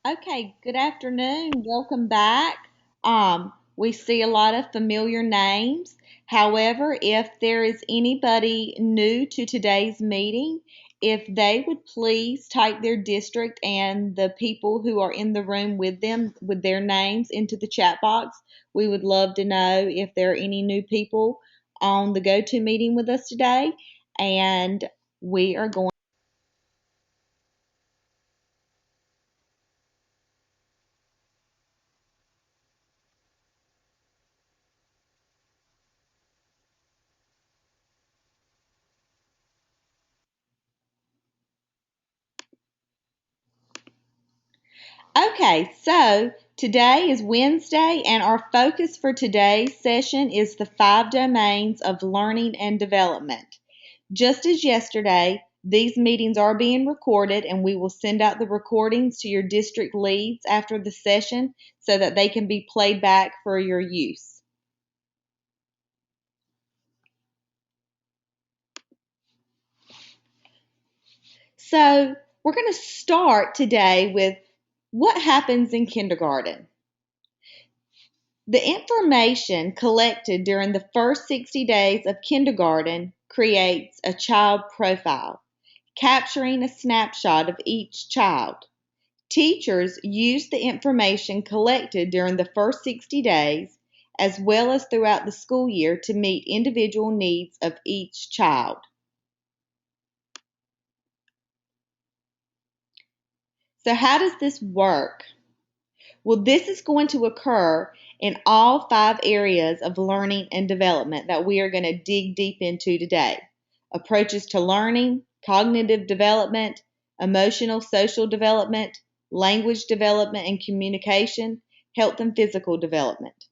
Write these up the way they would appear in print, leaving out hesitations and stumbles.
Okay, good afternoon. Welcome back. We see a lot of familiar names. However, if there is anybody new to today's meeting, if they would please type their district and the people who are in the room with them with their names into the chat box, we would love to know if there are any new people on the go-to meeting with us today. And we are going. Okay, so today is Wednesday, and our focus for today's session is the 5 domains of learning and development. Just as yesterday, these meetings are being recorded, and we will send out the recordings to your district leads after the session so that they can be played back for your use. So, we're going to start today with what happens in kindergarten. The information collected during the first 60 days of kindergarten creates a child profile, capturing a snapshot of each child. Teachers use the information collected during the first 60 days as well as throughout the school year to meet individual needs of each child. So, how does this work? Well, this is going to occur in all 5 areas of learning and development that we are going to dig deep into today: approaches to learning, cognitive development, emotional social development, language development and communication, health and physical development.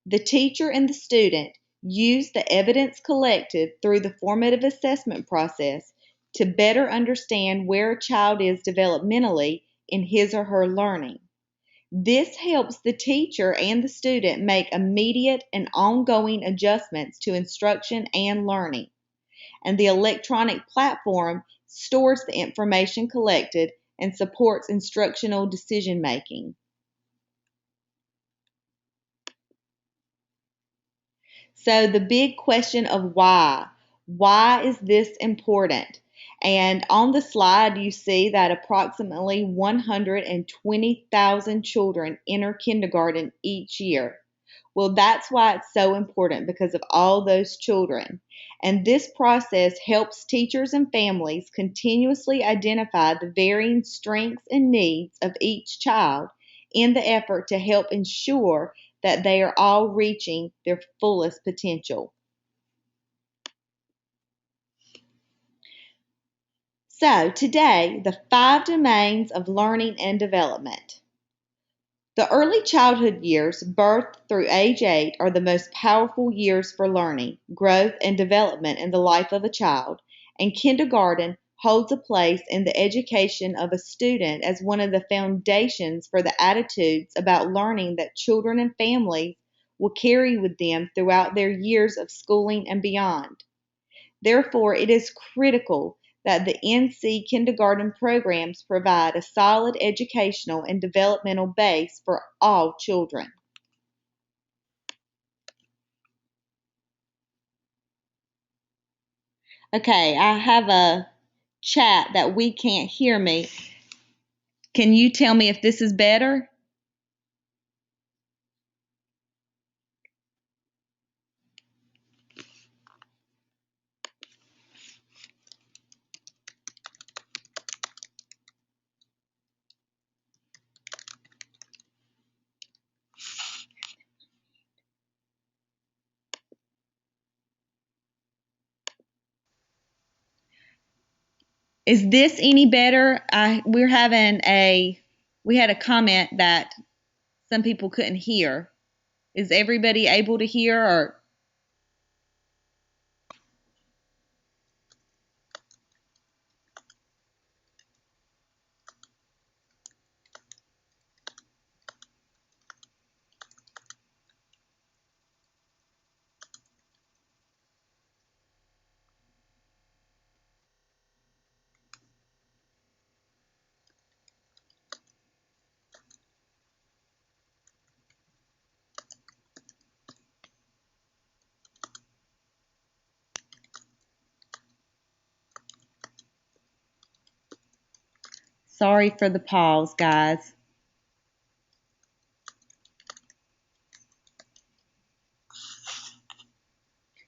The teacher and the student use the evidence collected through the formative assessment process to better understand where a child is developmentally in his or her learning. This helps the teacher and the student make immediate and ongoing adjustments to instruction and learning. And the electronic platform stores the information collected and supports instructional decision making. So, the big question of why. Why is this important? And on the slide, you see that approximately 120,000 children enter kindergarten each year. Well, that's why it's so important, because of all those children. And this process helps teachers and families continuously identify the varying strengths and needs of each child in the effort to help ensure that they are all reaching their fullest potential. So, today, the 5 domains of learning and development. The early childhood years, birth through age 8, are the most powerful years for learning, growth, and development in the life of a child, and kindergarten holds a place in the education of a student as one of the foundations for the attitudes about learning that children and families will carry with them throughout their years of schooling and beyond. Therefore, it is critical that the NC kindergarten programs provide a solid educational and developmental base for all children. Okay, I have a chat that we can't hear me. Can you tell me if this is better? Is this any better? We had a comment that some people couldn't hear. Is everybody able to hear, or? Sorry for the pause, guys.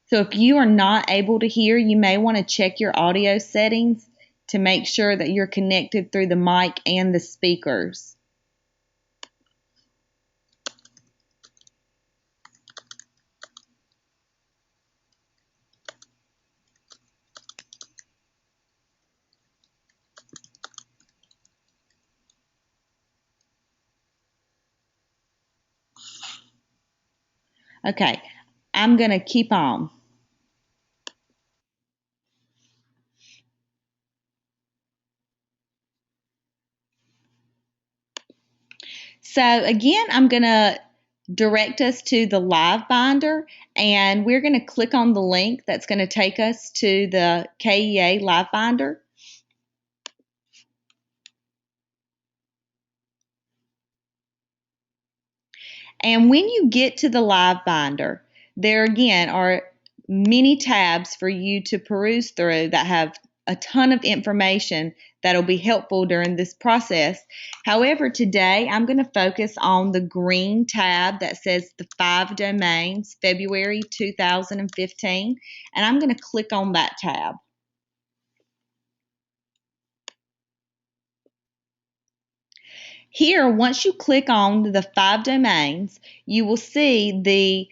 So if you are not able to hear, you may want to check your audio settings to make sure that you're connected through the mic and the speakers. Okay, I'm going to keep on. So again, I'm going to direct us to the live binder, and we're going to click on the link that's going to take us to the KEA live binder. And when you get to the live binder, there again are many tabs for you to peruse through that have a ton of information that'll be helpful during this process. However, today I'm going to focus on the green tab that says the 5 domains, February 2015, and I'm going to click on that tab. Here, once you click on the 5 domains, you will see the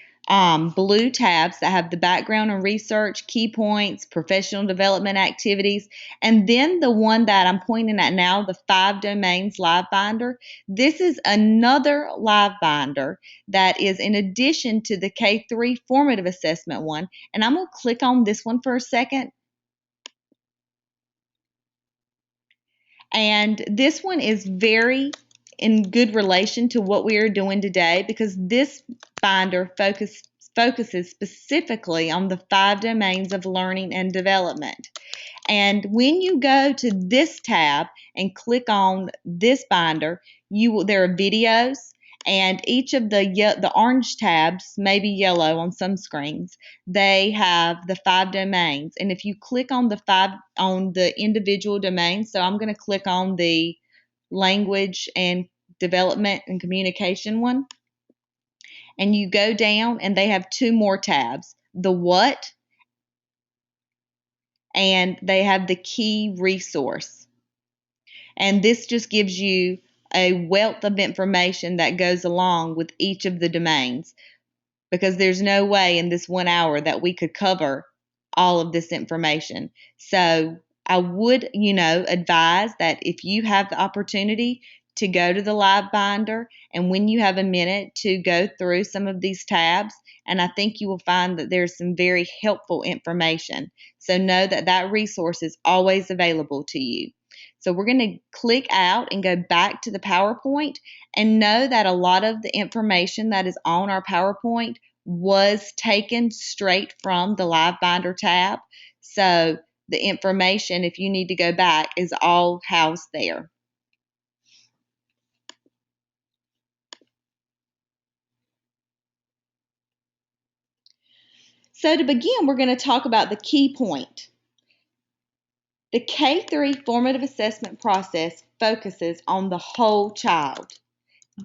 blue tabs that have the background and research, key points, professional development activities, and then the one that I'm pointing at now, the 5 domains live binder. This is another live binder that is in addition to the K3 formative assessment one, and I'm going to click on this one for a second. And this one is very in good relation to what we are doing today because this binder focuses specifically on the 5 domains of learning and development. And when you go to this tab and click on this binder, there are videos, and each of the orange tabs may be yellow on some screens. They have the 5 domains, and if you click on the individual domains, so I'm going to click on the language and development and communication one, and you go down, and they have 2 more tabs: the what, and they have the key resource. And this just gives you a wealth of information that goes along with each of the domains, because there's no way in this 1 hour that we could cover all of this information. So I would, advise that if you have the opportunity to go to the live binder, and when you have a minute to go through some of these tabs, and I think you will find that there's some very helpful information. So know that that resource is always available to you. So we're going to click out and go back to the PowerPoint, and know that a lot of the information that is on our PowerPoint was taken straight from the live binder tab. So the information, if you need to go back, is all housed there. So to begin, we're going to talk about the key point. The K3 formative assessment process focuses on the whole child.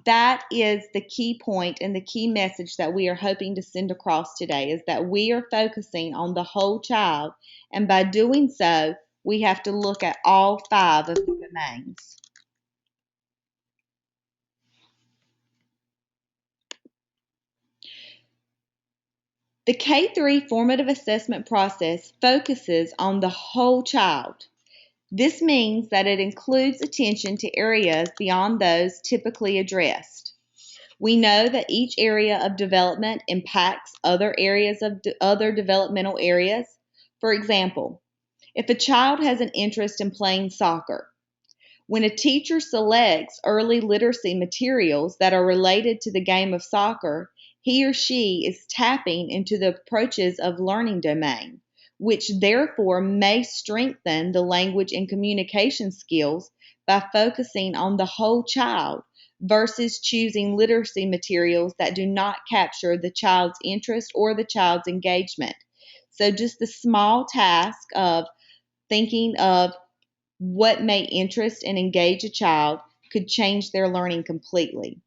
That is the key point and the key message that we are hoping to send across today, is that we are focusing on the whole child, and by doing so, we have to look at all 5 of the domains. The K3 formative assessment process focuses on the whole child. This means that it includes attention to areas beyond those typically addressed. We know that each area of development impacts other areas of other developmental areas. For example, if a child has an interest in playing soccer, when a teacher selects early literacy materials that are related to the game of soccer, he or she is tapping into the approaches of learning domain, which therefore may strengthen the language and communication skills by focusing on the whole child versus choosing literacy materials that do not capture the child's interest or the child's engagement. So just the small task of thinking of what may interest and engage a child could change their learning completely.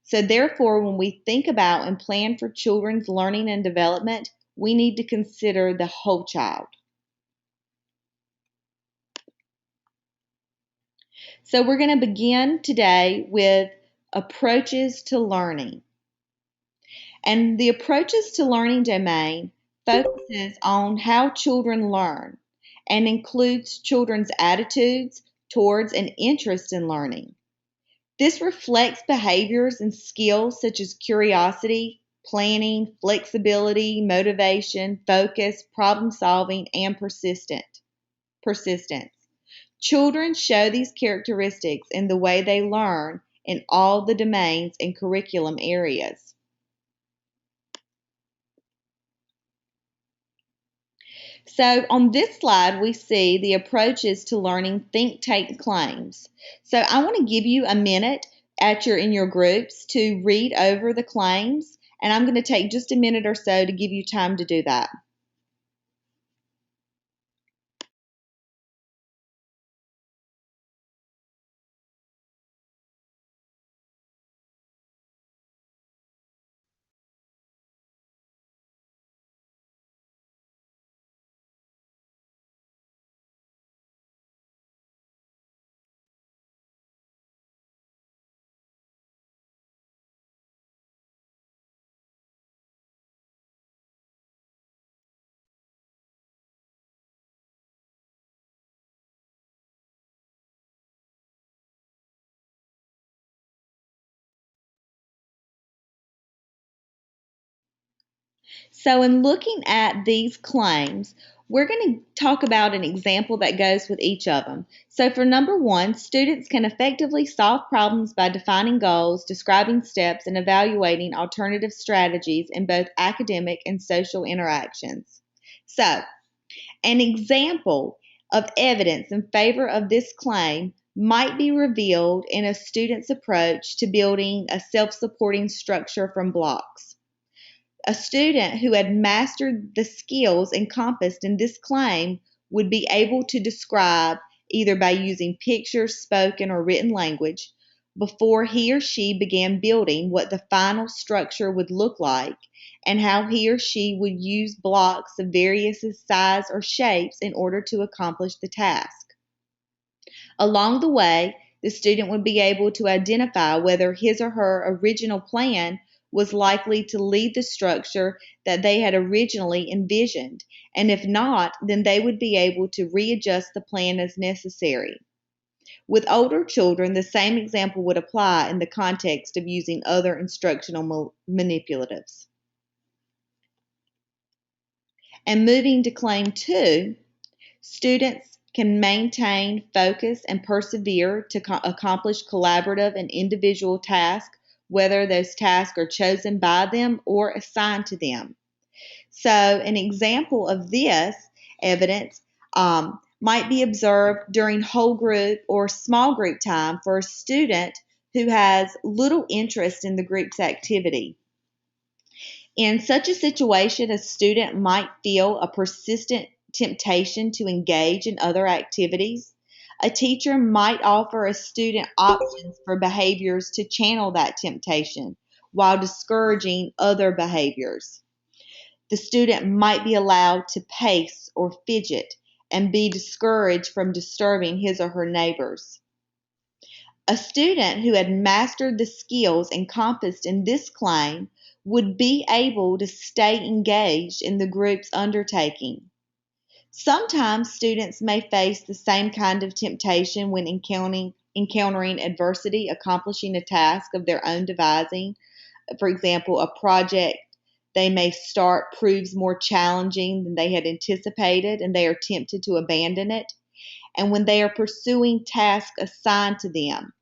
So therefore, when we think about and plan for children's learning and development, we need to consider the whole child. So we're going to begin today with approaches to learning. And the approaches to learning domain focuses on how children learn and includes children's attitudes towards an interest in learning. This reflects behaviors and skills such as curiosity, planning, flexibility, motivation, focus, problem solving, and persistence. Children show these characteristics in the way they learn in all the domains and curriculum areas. So on this slide, we see the approaches to learning think tank claims. So I want to give you a minute in your groups to read over the claims, and I'm going to take just a minute or so to give you time to do that. So in looking at these claims, we're going to talk about an example that goes with each of them. So for number one, students can effectively solve problems by defining goals, describing steps, and evaluating alternative strategies in both academic and social interactions. So an example of evidence in favor of this claim might be revealed in a student's approach to building a self-supporting structure from blocks. A student who had mastered the skills encompassed in this claim would be able to describe, either by using pictures, spoken, or written language, before he or she began building, what the final structure would look like and how he or she would use blocks of various size or shapes in order to accomplish the task. Along the way, the student would be able to identify whether his or her original plan was likely to lead the structure that they had originally envisioned, and if not, then they would be able to readjust the plan as necessary. With older children, the same example would apply in the context of using other instructional manipulatives. And moving to claim 2, students can maintain focus and persevere to accomplish collaborative and individual tasks, whether those tasks are chosen by them or assigned to them. So an example of this evidence might be observed during whole group or small group time for a student who has little interest in the group's activity. In such a situation, a student might feel a persistent temptation to engage in other activities. A teacher might offer a student options for behaviors to channel that temptation while discouraging other behaviors. The student might be allowed to pace or fidget and be discouraged from disturbing his or her neighbors. A student who had mastered the skills encompassed in this claim would be able to stay engaged in the group's undertaking. Sometimes students may face the same kind of temptation when encountering adversity, accomplishing a task of their own devising. For example, a project they may start proves more challenging than they had anticipated, and they are tempted to abandon it. And when they are pursuing tasks assigned to them,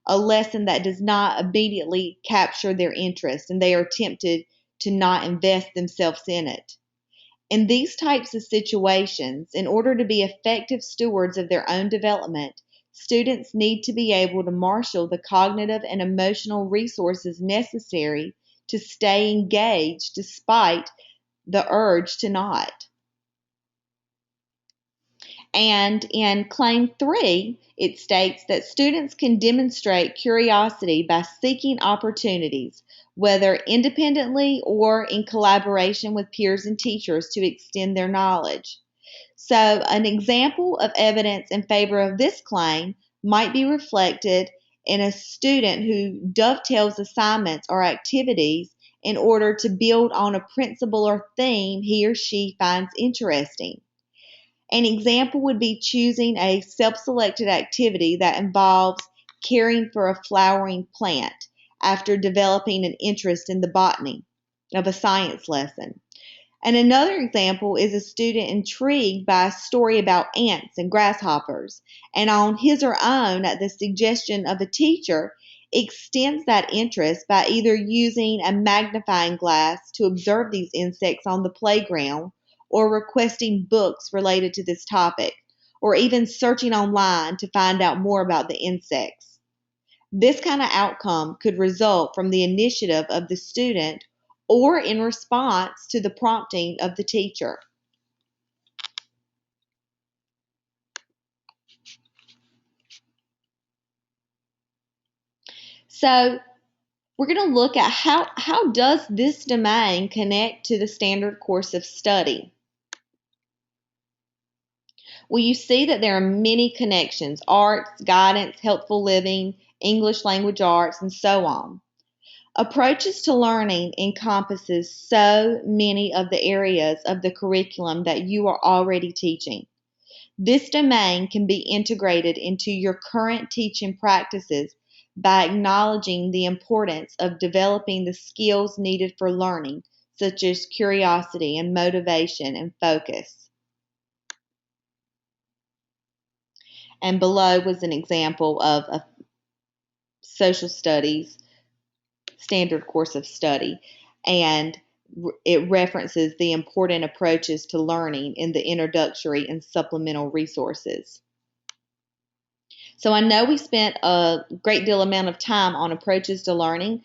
a lesson that does not immediately capture their interest, and they are tempted to not invest themselves in it. In these types of situations, in order to be effective stewards of their own development, students need to be able to marshal the cognitive and emotional resources necessary to stay engaged despite the urge to not. And in Claim 3, it states that students can demonstrate curiosity by seeking opportunities, whether independently or in collaboration with peers and teachers, to extend their knowledge. So, an example of evidence in favor of this claim might be reflected in a student who dovetails assignments or activities in order to build on a principle or theme he or she finds interesting. An example would be choosing a self-selected activity that involves caring for a flowering plant after developing an interest in the botany of a science lesson. And another example is a student intrigued by a story about ants and grasshoppers, and on his or own, at the suggestion of a teacher, extends that interest by either using a magnifying glass to observe these insects on the playground, or requesting books related to this topic, or even searching online to find out more about the insects. This kind of outcome could result from the initiative of the student or in response to the prompting of the teacher. So we're going to look at how does this domain connect to the standard course of study? Well, you see that there are many connections: arts, guidance, helpful living, English language arts, and so on. Approaches to learning encompasses so many of the areas of the curriculum that you are already teaching. This domain can be integrated into your current teaching practices by acknowledging the importance of developing the skills needed for learning, such as curiosity and motivation and focus. And below was an example of a social studies standard course of study, and it references the important approaches to learning in the introductory and supplemental resources. So I know we spent a great deal amount of time on approaches to learning,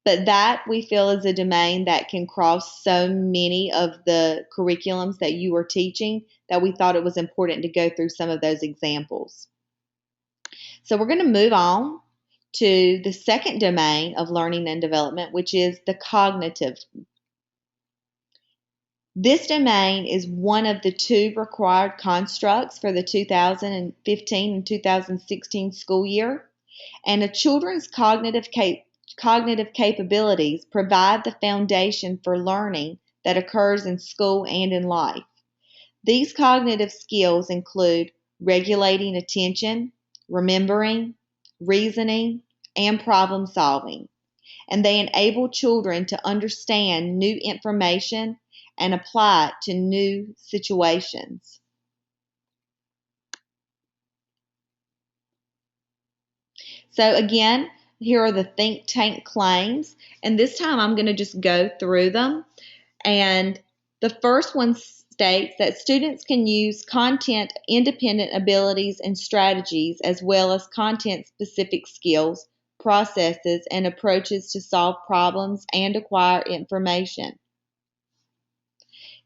but that we feel is a domain that can cross so many of the curriculums that you are teaching that we thought it was important to go through some of those examples. So we're going to move on to the second domain of learning and development, which is the cognitive. This domain is one of the two required constructs for the 2015 and 2016 school year, and a children's cognitive capabilities provide the foundation for learning that occurs in school and in life. These cognitive skills include regulating attention, remembering, reasoning, and problem solving, and they enable children to understand new information and apply it to new situations. So again, here are the think tank claims, and this time I'm going to just go through them. And the first one states that students can use content independent abilities and strategies, as well as content specific skills, processes, and approaches to solve problems and acquire information.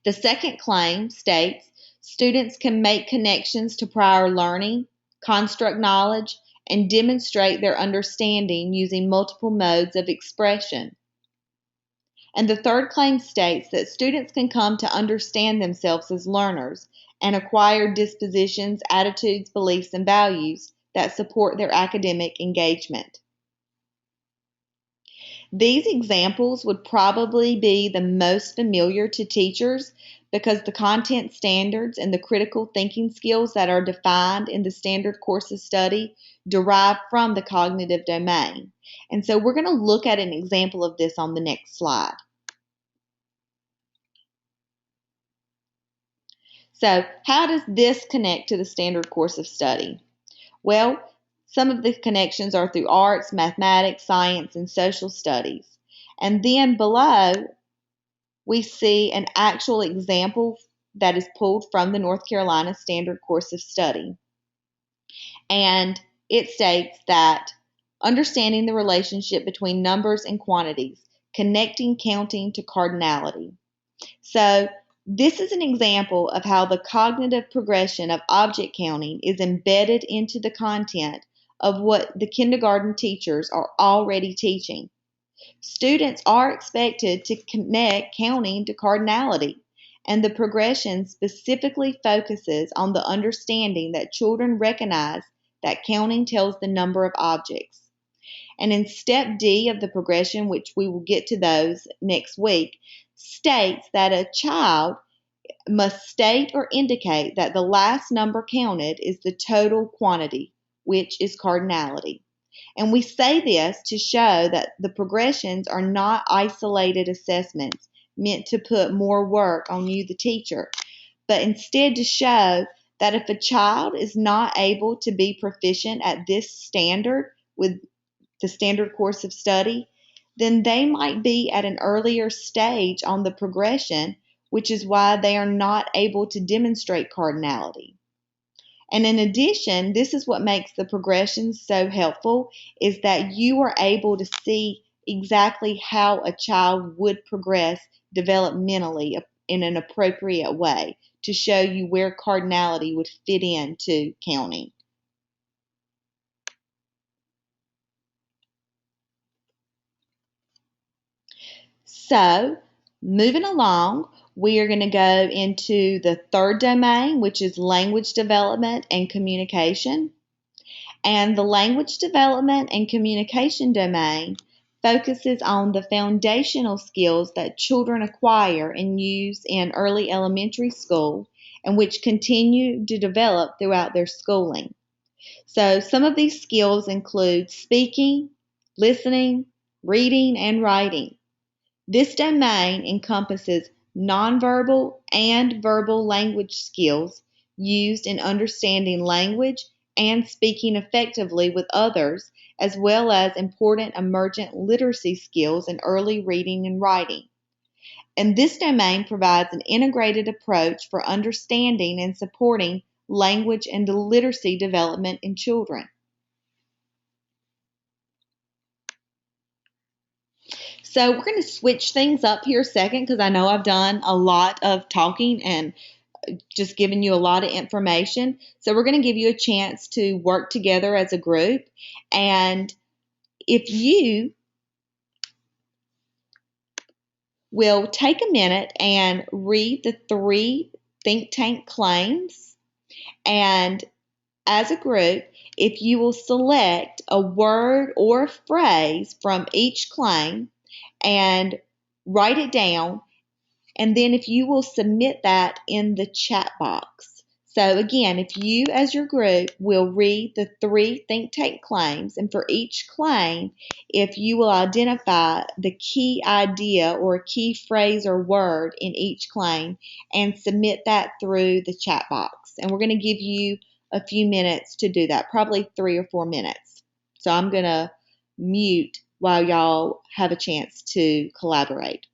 The second claim states students can make connections to prior learning, construct knowledge, and demonstrate their understanding using multiple modes of expression. And the third claim states that students can come to understand themselves as learners and acquire dispositions, attitudes, beliefs, and values that support their academic engagement. These examples would probably be the most familiar to teachers because the content standards and the critical thinking skills that are defined in the standard course of study derive from the cognitive domain. And so we're going to look at an example of this on the next slide. So how does this connect to the standard course of study? Well, some of the connections are through arts, mathematics, science, and social studies. And then below, we see an actual example that is pulled from the North Carolina Standard Course of Study. And it states that understanding the relationship between numbers and quantities, connecting counting to cardinality. So This is an example of how the cognitive progression of object counting is embedded into the content of what the kindergarten teachers are already teaching. Students are expected to connect counting to cardinality, and the progression specifically focuses on the understanding that children recognize that counting tells the number of objects. And in step D of the progression, which we will get to those next week, states that a child must state or indicate that the last number counted is the total quantity, which is cardinality. And we say this to show that the progressions are not isolated assessments meant to put more work on you, the teacher, but instead to show that if a child is not able to be proficient at this standard with the standard course of study, then they might be at an earlier stage on the progression, which is why they are not able to demonstrate cardinality. And in addition, this is what makes the progressions so helpful, is that you are able to see exactly how a child would progress developmentally in an appropriate way to show you where cardinality would fit into counting. So, moving along, we are going to go into the third domain, which is language development and communication. And the language development and communication domain focuses on the foundational skills that children acquire and use in early elementary school and which continue to develop throughout their schooling. So, some of these skills include speaking, listening, reading, and writing. This domain encompasses nonverbal and verbal language skills used in understanding language and speaking effectively with others, as well as important emergent literacy skills in early reading and writing. And this domain provides an integrated approach for understanding and supporting language and literacy development in children. So we're going to switch things up here a second because I know I've done a lot of talking and just giving you a lot of information. So we're going to give you a chance to work together as a group. And if you will take a minute and read the 3 think tank claims, and as a group, if you will select a word or a phrase from each claim and write it down, and then if you will submit that in the chat box. So again, if you as your group will read the 3 think tank claims, and for each claim, if you will identify the key idea or key phrase or word in each claim and submit that through the chat box. And we're going to give you a few minutes to do that, probably 3 or 4 minutes. So I'm going to mute while y'all have a chance to collaborate.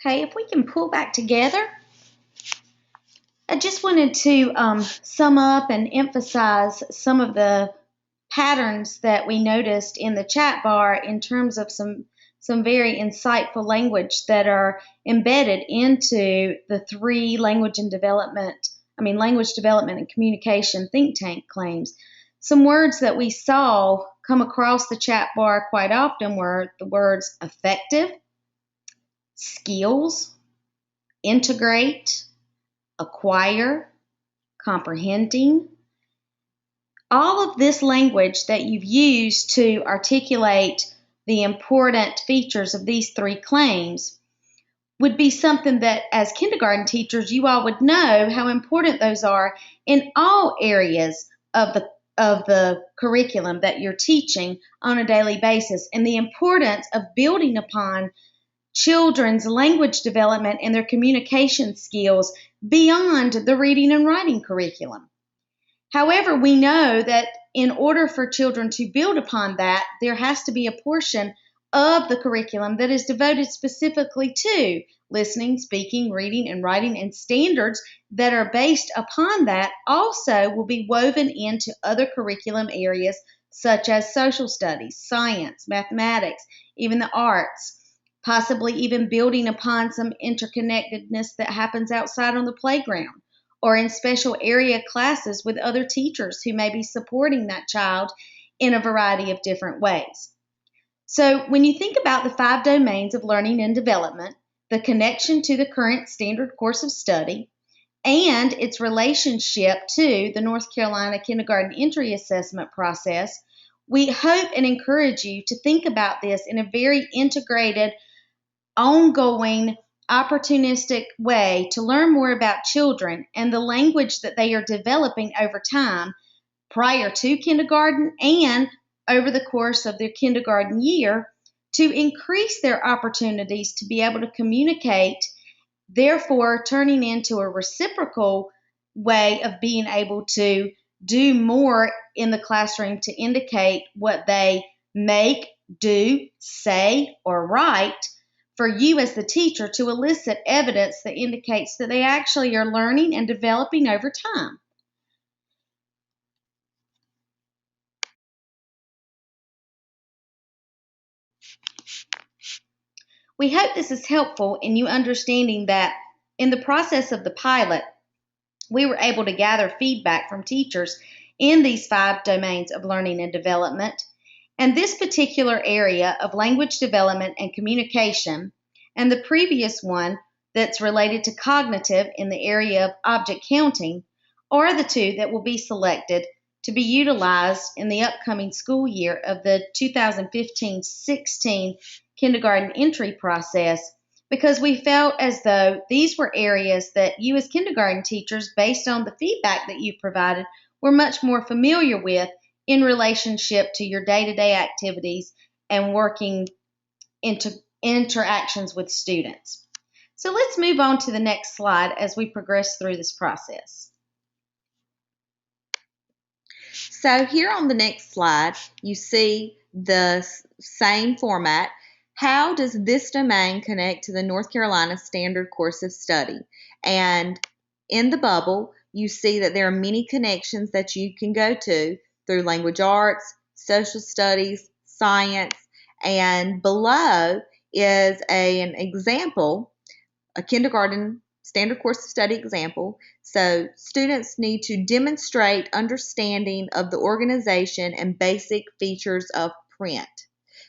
Okay, if we can pull back together, I just wanted to sum up and emphasize some of the patterns that we noticed in the chat bar in terms of some very insightful language that are embedded into the three language development and communication think tank claims. Some words that we saw come across the chat bar quite often were the words effective, skills, integrate, acquire, comprehending. All of this language that you've used to articulate the important features of these three claims would be something that as kindergarten teachers you all would know how important those are in all areas of the curriculum that you're teaching on a daily basis, and the importance of building upon children's language development and their communication skills beyond the reading and writing curriculum. However, we know that in order for children to build upon that, there has to be a portion of the curriculum that is devoted specifically to listening, speaking, reading, and writing, and standards that are based upon that also will be woven into other curriculum areas such as social studies, science, mathematics, even the arts, possibly even building upon some interconnectedness that happens outside on the playground or in special area classes with other teachers who may be supporting that child in a variety of different ways. So when you think about the 5 domains of learning and development, the connection to the current standard course of study, and its relationship to the North Carolina Kindergarten Entry Assessment process, we hope and encourage you to think about this in a very integrated, ongoing, opportunistic way to learn more about children and the language that they are developing over time prior to kindergarten and over the course of their kindergarten year to increase their opportunities to be able to communicate, therefore turning into a reciprocal way of being able to do more in the classroom to indicate what they make, do, say, or write for you as the teacher to elicit evidence that indicates that they actually are learning and developing over time. We hope this is helpful in you understanding that in the process of the pilot, we were able to gather feedback from teachers in these 5 domains of learning and development. And this particular area of language development and communication, and the previous one that's related to cognitive in the area of object counting, are the 2 that will be selected to be utilized in the upcoming school year of the 2015-16 kindergarten entry process, because we felt as though these were areas that you as kindergarten teachers, based on the feedback that you provided, were much more familiar with in relationship to your day-to-day activities and working interactions with students. So let's move on to the next slide as we progress through this process. So here on the next slide, you see the same format. How does this domain connect to the North Carolina Standard Course of Study? And in the bubble, you see that there are many connections that you can go to through language arts, social studies, science, and below is an example, a kindergarten standard course of study example. So students need to demonstrate understanding of the organization and basic features of print.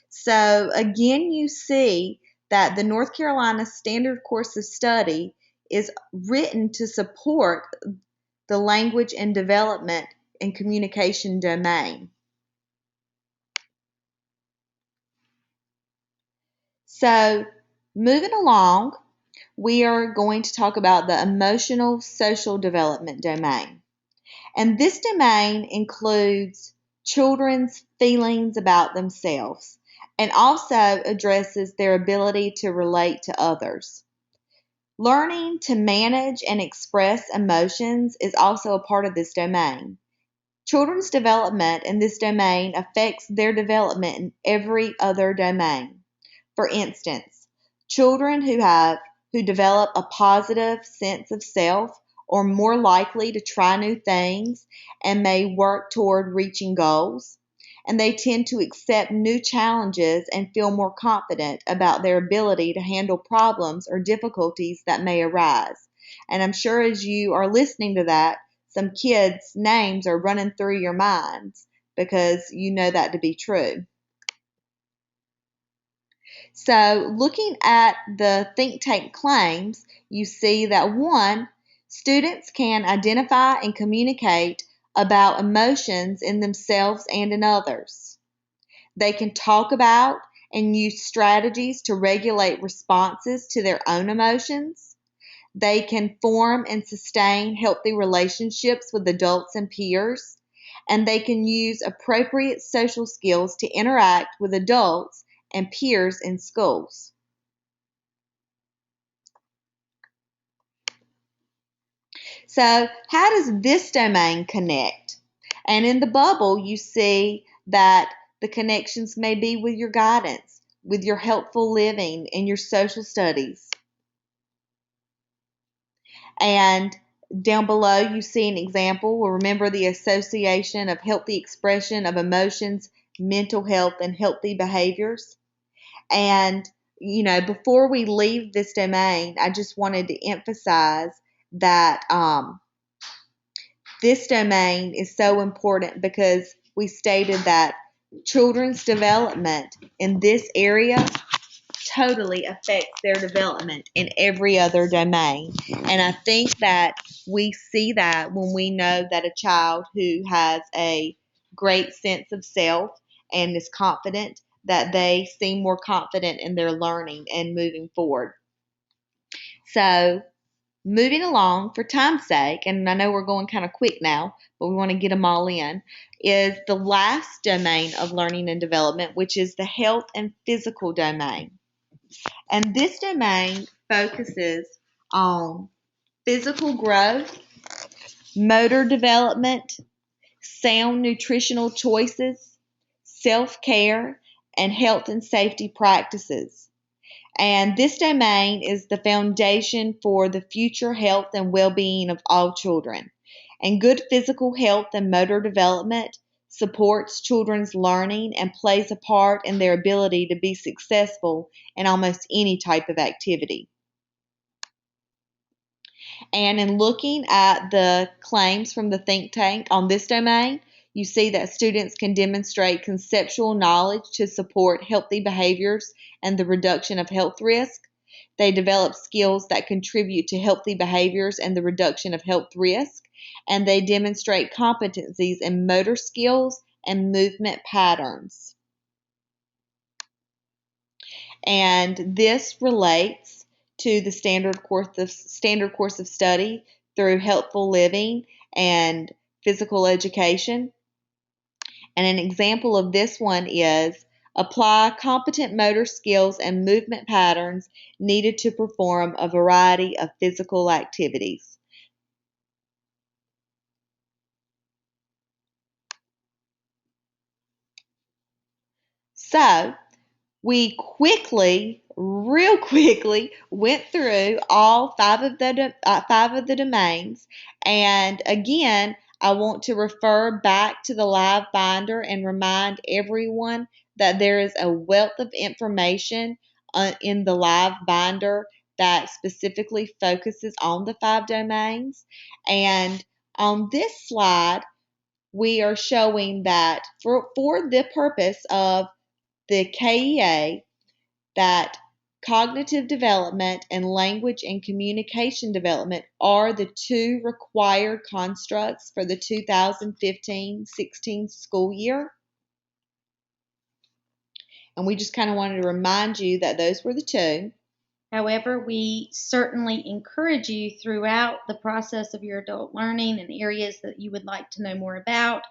So again, you see that the North Carolina Standard Course of Study is written to support the language and development and communication domain. So moving along, we are going to talk about the emotional social development domain. And this domain includes children's feelings about themselves and also addresses their ability to relate to others. Learning to manage and express emotions is also a part of this domain. Children's development in this domain affects their development in every other domain. For instance, children who have who develop a positive sense of self are more likely to try new things and may work toward reaching goals. And they tend to accept new challenges and feel more confident about their ability to handle problems or difficulties that may arise. And I'm sure as you are listening to that, some kids' names are running through your minds because you know that to be true. So, looking at the think tank claims, you see that one, students can identify and communicate about emotions in themselves and in others. They can talk about and use strategies to regulate responses to their own emotions. They can form and sustain healthy relationships with adults and peers. And they can use appropriate social skills to interact with adults and peers in schools. So, how does this domain connect? And in the bubble, you see that the connections may be with your guidance, with your helpful living, and your social studies. And down below, you see an example. Well, remember the association of healthy expression of emotions, mental health, and healthy behaviors. And, before we leave this domain, I just wanted to emphasize that this domain is so important because we stated that children's development in this area totally affects their development in every other domain. And I think that we see that when we know that a child who has a great sense of self and is confident, that they seem more confident in their learning and moving forward. So, moving along for time's sake, and I know we're going kind of quick now, but we want to get them all in, is the last domain of learning and development, which is the health and physical domain. And this domain focuses on physical growth, motor development, sound nutritional choices, self-care, and health and safety practices. And this domain is the foundation for the future health and well-being of all children. And good physical health and motor development supports children's learning and plays a part in their ability to be successful in almost any type of activity. And in looking at the claims from the think tank on this domain, you see that students can demonstrate conceptual knowledge to support healthy behaviors and the reduction of health risk. They develop skills that contribute to healthy behaviors and the reduction of health risk. And they demonstrate competencies in motor skills and movement patterns. And this relates to the standard course of study through healthful living and physical education. And an example of this one is apply competent motor skills and movement patterns needed to perform a variety of physical activities. So, we real quickly, went through all five of the domains. And again, I want to refer back to the live binder and remind everyone that there is a wealth of information in the live binder that specifically focuses on the five domains. And on this slide, we are showing that for the purpose of the KEA, that cognitive development and language and communication development are the two required constructs for the 2015-16 school year. And we just kind of wanted to remind you that those were the two. However, we certainly encourage you throughout the process of your adult learning and areas that you would like to know more about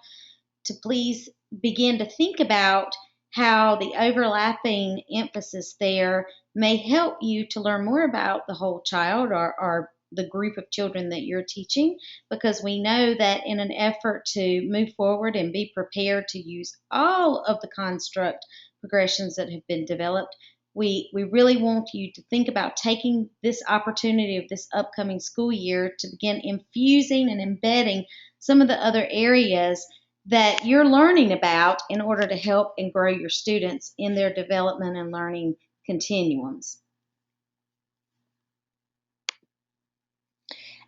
to please begin to think about how the overlapping emphasis there may help you to learn more about the whole child or the group of children that you're teaching, because we know that in an effort to move forward and be prepared to use all of the construct progressions that have been developed, We really want you to think about taking this opportunity of this upcoming school year to begin infusing and embedding some of the other areas that you're learning about in order to help and grow your students in their development and learning continuums.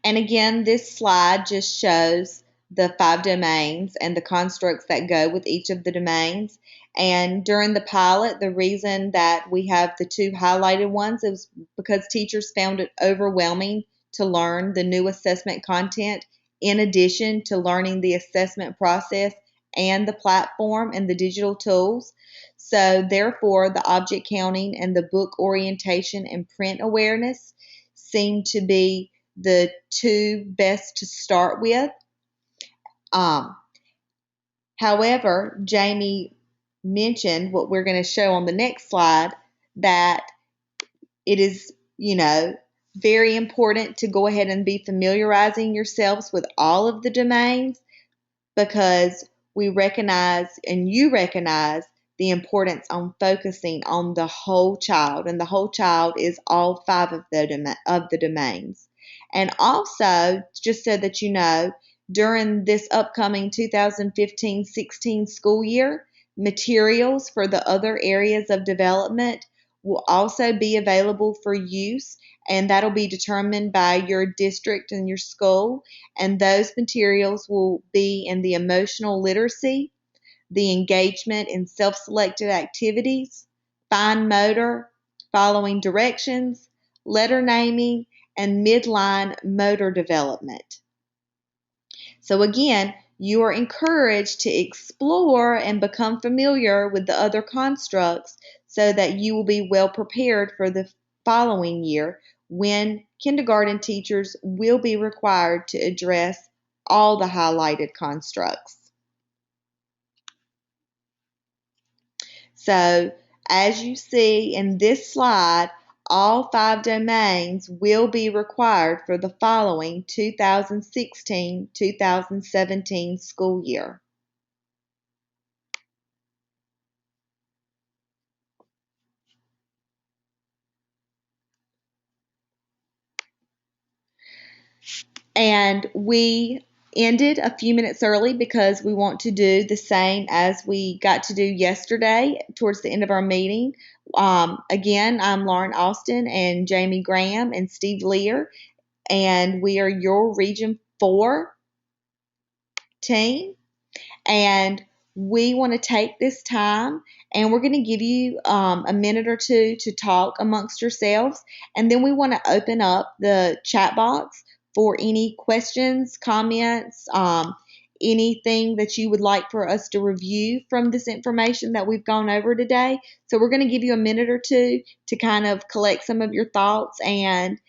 And again, this slide just shows the 5 domains and the constructs that go with each of the domains. And during the pilot, the reason that we have the 2 highlighted ones is because teachers found it overwhelming to learn the new assessment content in addition to learning the assessment process and the platform and the digital tools. So therefore, the object counting and the book orientation and print awareness seem to be the 2 best to start with. Um, However, Jamie mentioned what we're going to show on the next slide, that it is, very important to go ahead and be familiarizing yourselves with all of the domains, because we recognize and you recognize the importance on focusing on the whole child, and the whole child is all 5 of the domains. And also, just so that you know, during this upcoming 2015-16 school year, materials for the other areas of development will also be available for use, and that'll be determined by your district and your school. And those materials will be in the emotional literacy, the engagement in self-selected activities, fine motor, following directions, letter naming, and midline motor development. So again, you are encouraged to explore and become familiar with the other constructs so that you will be well prepared for the following year, when kindergarten teachers will be required to address all the highlighted constructs. So, as you see in this slide, all 5 domains will be required for the following 2016-2017 school year. And we ended a few minutes early because we want to do the same as we got to do yesterday towards the end of our meeting. Again, I'm Lauren Austin and Jamie Graham and Steve Lear, and we are your Region 4 team. And we want to take this time, and we're going to give you a minute or two to talk amongst yourselves, and then we want to open up the chat box for any questions, comments, anything that you would like for us to review from this information that we've gone over today. So we're going to give you a minute or two to kind of collect some of your thoughts and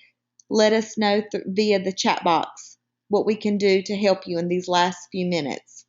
let us know via the chat box what we can do to help you in these last few minutes.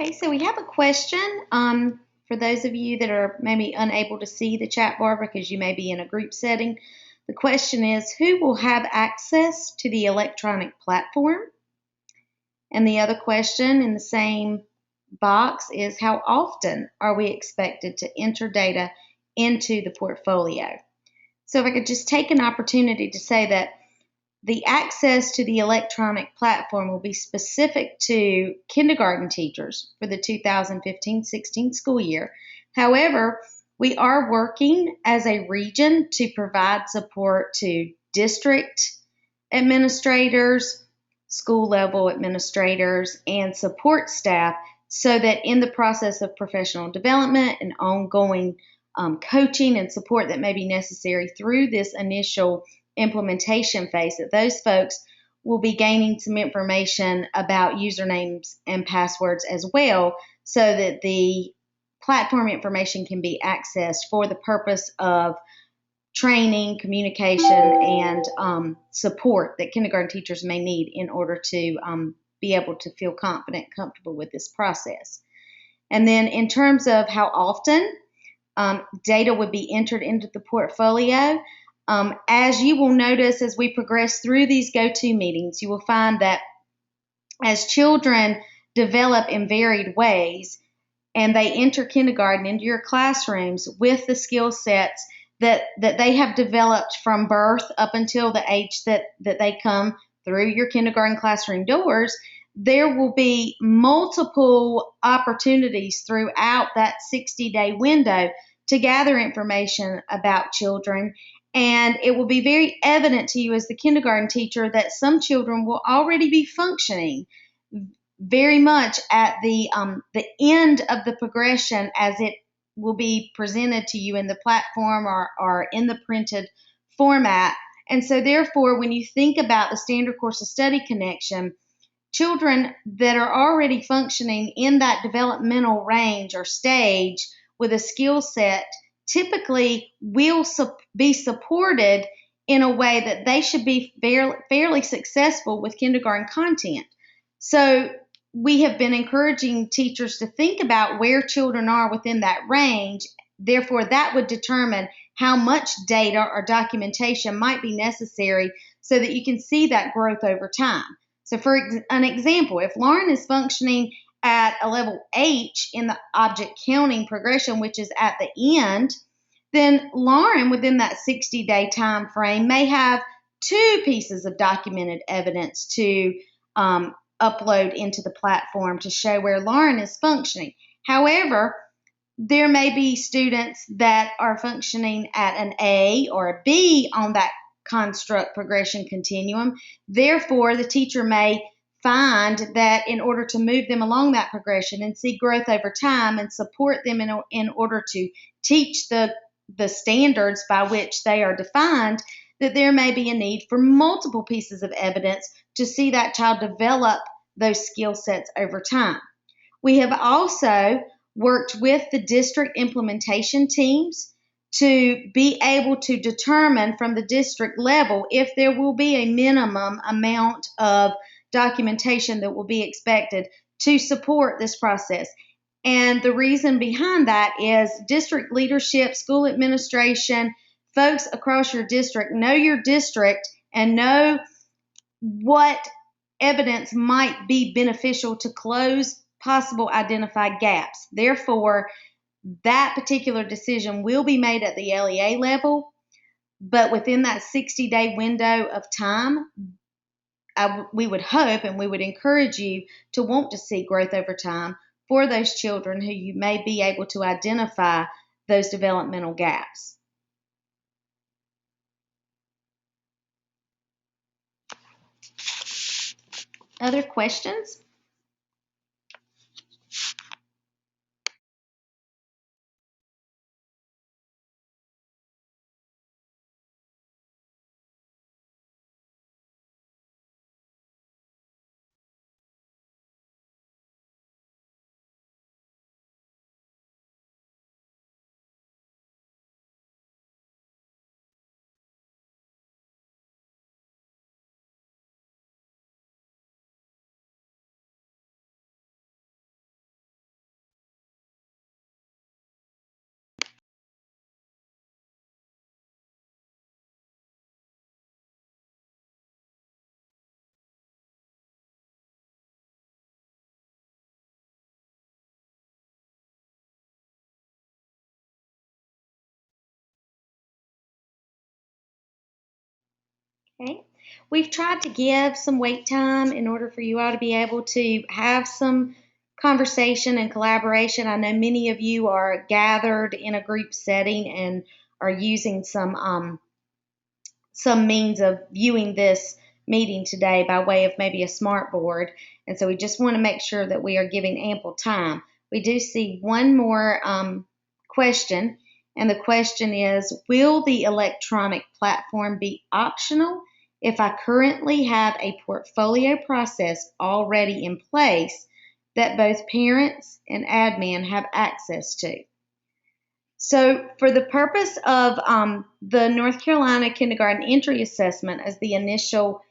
Okay, so we have a question for those of you that are maybe unable to see the chat bar because you may be in a group setting. The question is, who will have access to the electronic platform? And the other question in the same box is, how often are we expected to enter data into the portfolio? So if I could just take an opportunity to say that the access to the electronic platform will be specific to kindergarten teachers for the 2015-16 school year. However, we are working as a region to provide support to district administrators, school level administrators, and support staff so that in the process of professional development and ongoing coaching and support that may be necessary through this initial implementation phase, that those folks will be gaining some information about usernames and passwords as well, so that the platform information can be accessed for the purpose of training, communication, and support that kindergarten teachers may need in order to be able to feel confident, comfortable with this process. And then in terms of how often data would be entered into the portfolio, as you will notice as we progress through these go-to meetings, you will find that as children develop in varied ways and they enter kindergarten into your classrooms with the skill sets that they have developed from birth up until the age that they come through your kindergarten classroom doors, there will be multiple opportunities throughout that 60-day window to gather information about children. And it will be very evident to you as the kindergarten teacher that some children will already be functioning very much at the end of the progression as it will be presented to you in the platform or in the printed format. And so therefore, when you think about the standard course of study connection, children that are already functioning in that developmental range or stage with a skill set typically will be supported in a way that they should be fairly successful with kindergarten content. So we have been encouraging teachers to think about where children are within that range. Therefore, that would determine how much data or documentation might be necessary so that you can see that growth over time. So for an example, if Lauren is functioning at a level H in the object counting progression, which is at the end, then Lauren within that 60-day time frame may have 2 pieces of documented evidence to upload into the platform to show where Lauren is functioning. However, there may be students that are functioning at an A or a B on that construct progression continuum. Therefore, the teacher may find that in order to move them along that progression and see growth over time and support them in order to teach the standards by which they are defined, that there may be a need for multiple pieces of evidence to see that child develop those skill sets over time. We have also worked with the district implementation teams to be able to determine from the district level if there will be a minimum amount of documentation that will be expected to support this process. And the reason behind that is district leadership, school administration, folks across your district know your district and know what evidence might be beneficial to close possible identified gaps. Therefore, that particular decision will be made at the LEA level, but within that 60-day window of time, we would hope and we would encourage you to want to see growth over time for those children who you may be able to identify those developmental gaps. Other questions? Okay. We've tried to give some wait time in order for you all to be able to have some conversation and collaboration. I know many of you are gathered in a group setting and are using some means of viewing this meeting today by way of maybe a smart board. And so we just want to make sure that we are giving ample time. We do see one more question, and the question is, will the electronic platform be optional if I currently have a portfolio process already in place that both parents and admin have access to? So, for the purpose of the North Carolina Kindergarten Entry Assessment as the initial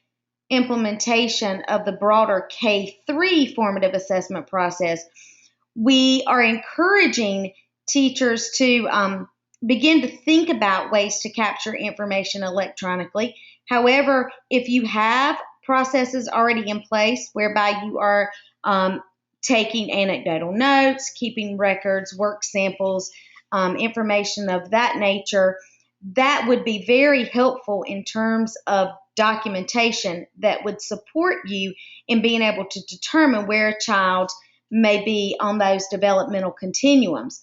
implementation of the broader K-3 formative assessment process, we are encouraging teachers to begin to think about ways to capture information electronically. However, if you have processes already in place whereby you are taking anecdotal notes, keeping records, work samples, information of that nature, that would be very helpful in terms of documentation that would support you in being able to determine where a child may be on those developmental continuums.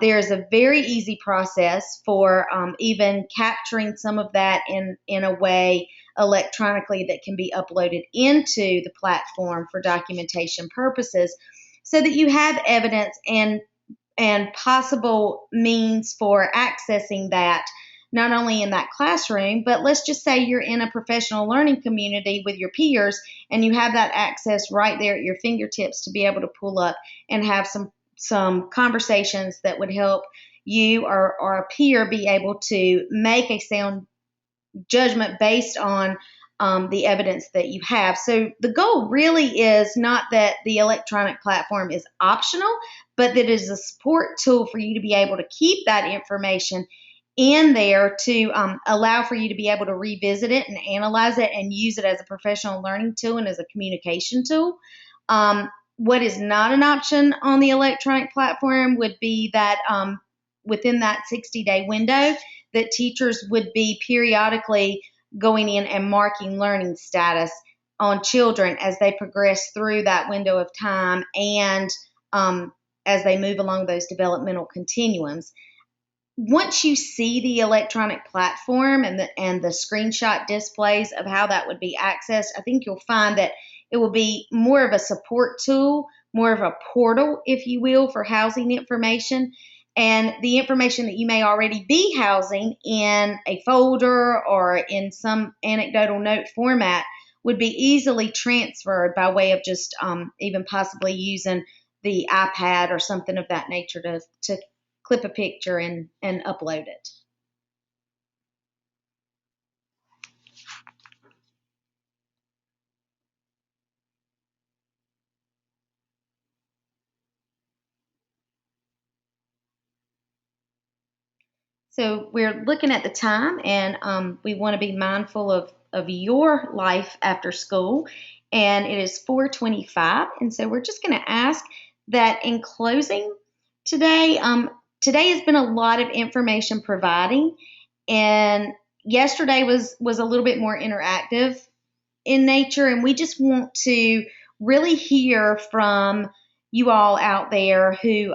There's a very easy process for even capturing some of that in a way electronically that can be uploaded into the platform for documentation purposes so that you have evidence and possible means for accessing that, not only in that classroom, but let's just say you're in a professional learning community with your peers and you have that access right there at your fingertips to be able to pull up and have some conversations that would help you or a peer be able to make a sound judgment based on the evidence that you have. So the goal really is not that the electronic platform is optional, but that it is a support tool for you to be able to keep that information in there to allow for you to be able to revisit it and analyze it and use it as a professional learning tool and as a communication tool. What is not an option on the electronic platform would be that within that 60-day window, that teachers would be periodically going in and marking learning status on children as they progress through that window of time and as they move along those developmental continuums. Once you see the electronic platform and the screenshot displays of how that would be accessed, I think you'll find that it will be more of a support tool, more of a portal, if you will, for housing information. And the information that you may already be housing in a folder or in some anecdotal note format would be easily transferred by way of just even possibly using the iPad or something of that nature to clip a picture and upload it. So we're looking at the time, and we want to be mindful of your life after school, and it is 4:25, and so we're just going to ask that in closing today, today has been a lot of information providing, and yesterday was a little bit more interactive in nature, and we just want to really hear from you all out there who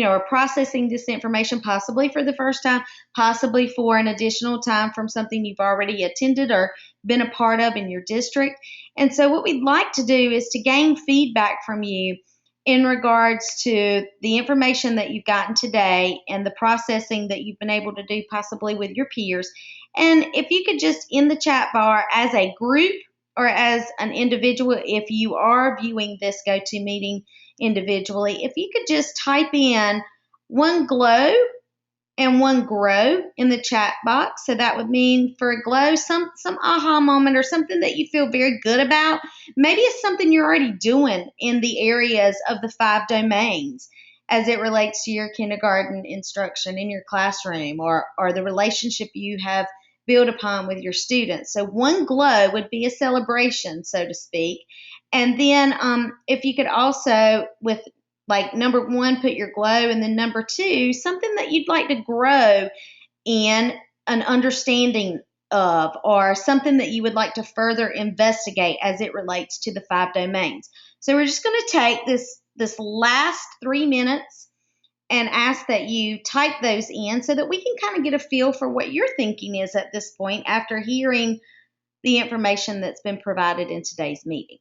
are processing this information possibly for the first time, possibly for an additional time from something you've already attended or been a part of in your district. And so what we'd like to do is to gain feedback from you in regards to the information that you've gotten today and the processing that you've been able to do possibly with your peers. And if you could just in the chat bar as a group or as an individual, if you are viewing this GoToMeeting individually, if you could just type in one glow and one grow in the chat box. So that would mean for a glow, some aha moment or something that you feel very good about. Maybe it's something you're already doing in the areas of the 5 domains as it relates to your kindergarten instruction in your classroom or the relationship you have built upon with your students. So one glow would be a celebration, so to speak. And then if you could also, with like number 1, put your glow, and then number 2, something that you'd like to grow in an understanding of, or something that you would like to further investigate as it relates to the 5 domains. So we're just going to take this last 3 minutes and ask that you type those in so that we can kind of get a feel for what your thinking is at this point after hearing the information that's been provided in today's meeting.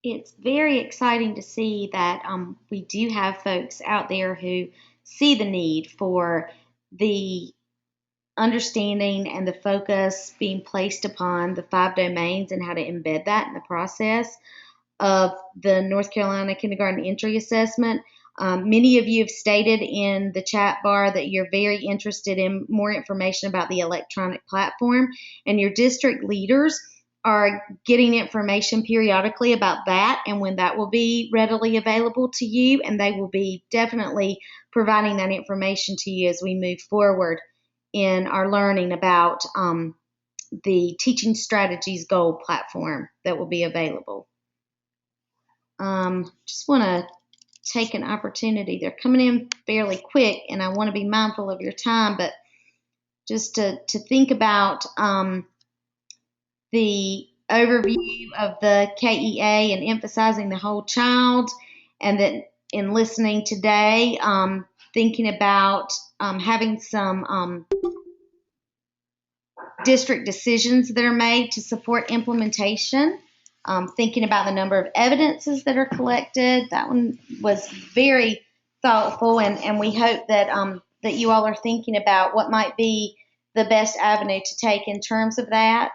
It's very exciting to see that we do have folks out there who see the need for the understanding and the focus being placed upon the 5 domains and how to embed that in the process of the North Carolina Kindergarten Entry Assessment. Many of you have stated in the chat bar that you're very interested in more information about the electronic platform, and your district leaders are getting information periodically about that and when that will be readily available to you, and they will be definitely providing that information to you as we move forward in our learning about the Teaching Strategies Goal platform that will be available. Just want to take an opportunity. They're coming in fairly quick, and I want to be mindful of your time, but just to think about the overview of the KEA and emphasizing the whole child, and then in listening today, thinking about having some district decisions that are made to support implementation. Thinking about the number of evidences that are collected. That one was very thoughtful, and we hope that that you all are thinking about what might be the best avenue to take in terms of that.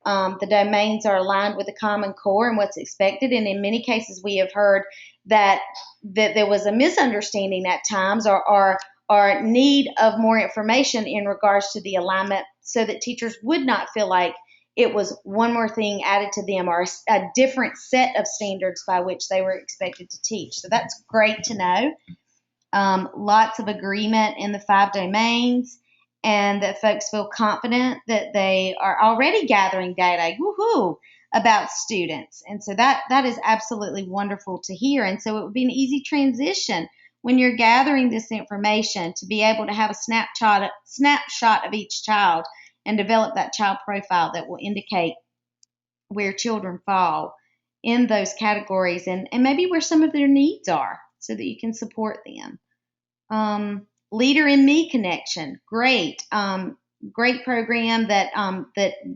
The domains are aligned with the Common Core and what's expected, and in many cases we have heard that there was a misunderstanding at times or need of more information in regards to the alignment so that teachers would not feel like it was one more thing added to them or a different set of standards by which they were expected to teach. So that's great to know. Lots of agreement in the 5 domains, and that folks feel confident that they are already gathering data, woohoo, about students. And so that is absolutely wonderful to hear. And so it would be an easy transition when you're gathering this information to be able to have a snapshot of each child and develop that child profile that will indicate where children fall in those categories and maybe where some of their needs are so that you can support them. Leader in Me Connection, great. Great program that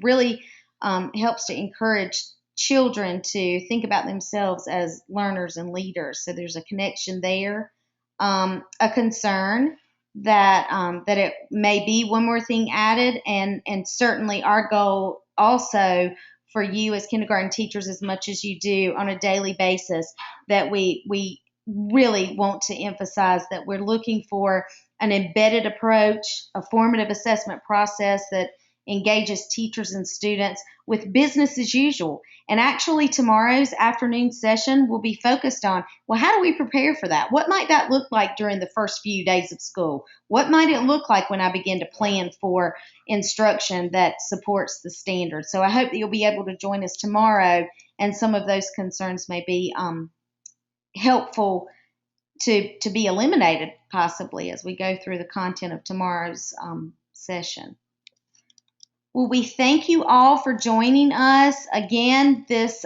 really helps to encourage children to think about themselves as learners and leaders. So there's a connection there. A concern that it may be one more thing added, and certainly our goal also for you as kindergarten teachers, as much as you do on a daily basis, that we really want to emphasize that we're looking for an embedded approach, a formative assessment process that engages teachers and students with business as usual. And actually, tomorrow's afternoon session will be focused on, well, how do we prepare for that? What might that look like during the first few days of school? What might it look like when I begin to plan for instruction that supports the standard? So I hope that you'll be able to join us tomorrow, and some of those concerns may be helpful to be eliminated possibly as we go through the content of tomorrow's session. Well, we thank you all for joining us. Again, this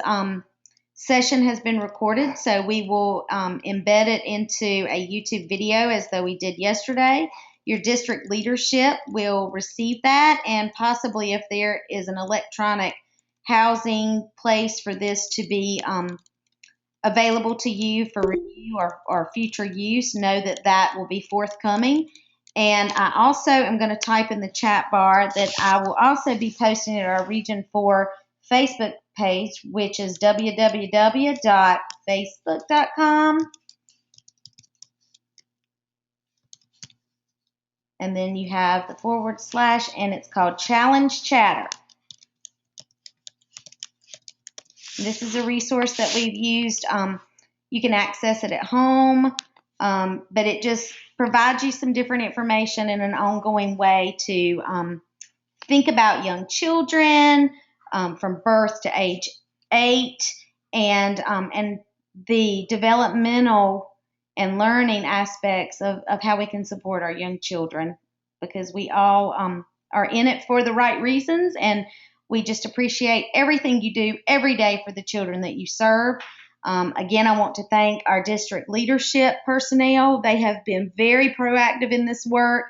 session has been recorded, so we will embed it into a YouTube video as though we did yesterday. Your district leadership will receive that, and possibly if there is an electronic housing place for this to be available to you for review or future use, know that that will be forthcoming. And I also am going to type in the chat bar that I will also be posting it at our Region 4 Facebook page, which is www.facebook.com. And then you have the /, and it's called Challenge Chatter. This is a resource that we've used. You can access it at home, but it just provides you some different information in an ongoing way to think about young children from birth to age 8, and the developmental and learning aspects of how we can support our young children, because we all are in it for the right reasons, and we just appreciate everything you do every day for the children that you serve. Again, I want to thank our district leadership personnel. They have been very proactive in this work.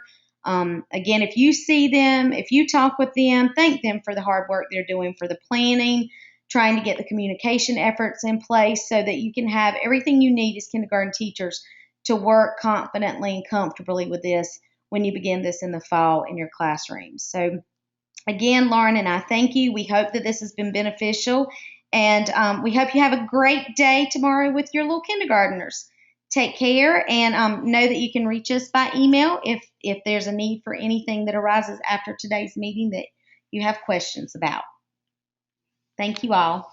Again, if you see them, if you talk with them, thank them for the hard work they're doing for the planning, trying to get the communication efforts in place so that you can have everything you need as kindergarten teachers to work confidently and comfortably with this when you begin this in the fall in your classrooms. So again, Lauren and I thank you. We hope that this has been beneficial, and we hope you have a great day tomorrow with your little kindergartners. Take care, and know that you can reach us by email if there's a need for anything that arises after today's meeting that you have questions about. Thank you all.